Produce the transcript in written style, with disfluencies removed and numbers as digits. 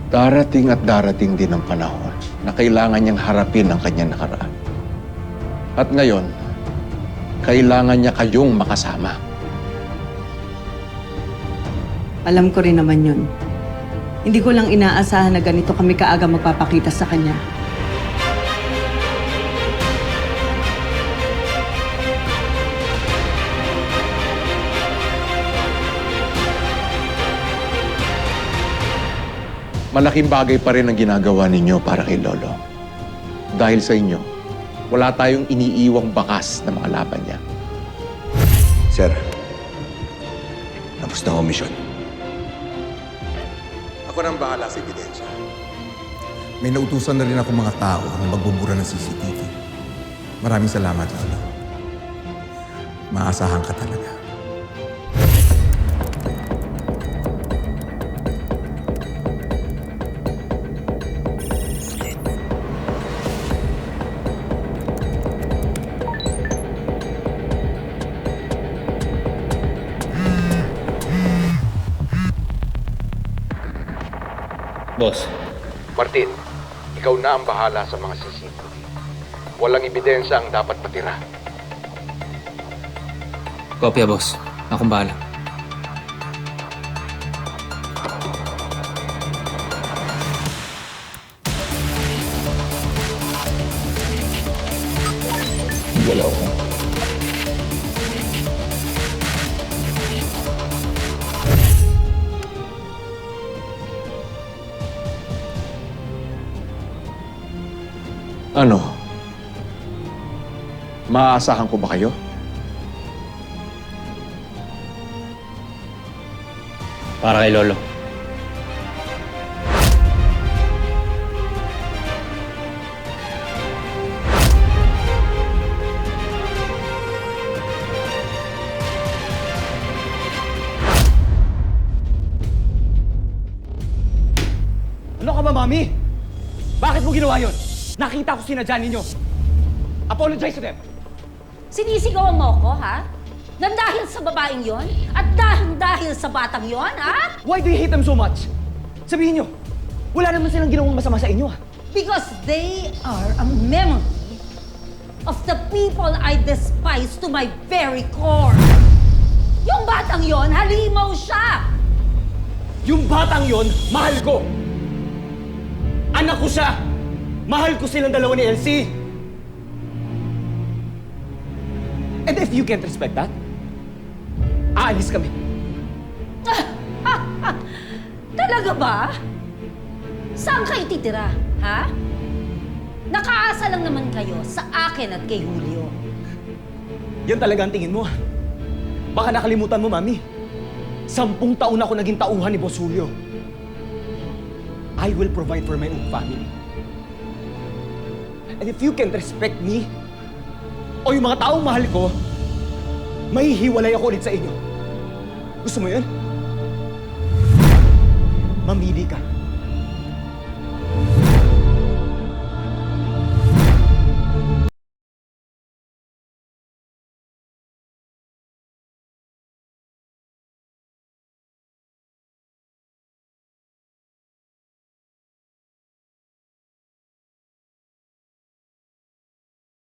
Darating at darating din ang panahon na kailangan niyang harapin ang kanyang nakaraan. At ngayon, kailangan niya kayong makasama. Alam ko rin naman yun. Hindi ko lang inaasahan na ganito kami kaaga magpapakita sa kanya. Malaking bagay pa rin ang ginagawa ninyo para kay Lolo. Dahil sa inyo, wala tayong iniiwang bakas na mga laban niya. Sir, tapos na ang misyon. Ako nang bahala sa ebidensya. May nautusan na rin ako mga tao na magbubura ng CCTV. Maraming salamat, Lolo. Maasahan ka talaga. Boss. Martin, ikaw na ang bahala sa mga CCTV. Walang ebidensya ang dapat matira. Kopya, boss. Akong bahala. Galaw ko. Ano? Maaasahan ko ba kayo? Para kay Lolo. Ano ka ba, Mami? Bakit mo ginawa yun? Nakita ko sinadya ninyo. Apologize to them. Sinisigawan mo ko, ha? Nang dahil sa babaeng yon? At dahil sa batang yon, ha? Why do you hate them so much? Sabihin nyo, wala naman silang ginawang masama sa inyo, ha? Because they are a memory of the people I despise to my very core. Yung batang yon, halimaw siya! Yung batang yon, mahal ko! Anak ko siya! Mahal ko silang dalawa ni Elsie! And if you can't respect that, aalis kami. Talaga ba? Saan kayo titira, ha? Nakaasa lang naman kayo sa akin at kay Julio. Yan talaga ang tingin mo, ha? Baka nakalimutan mo, Mami. 10 taon ako naging tauhan ni Boss Julio. I will provide for my own family. And if you can't respect me, o yung mga taong mahal ko, mahihiwalay ako ulit sa inyo. Gusto mo yun? Mamili ka.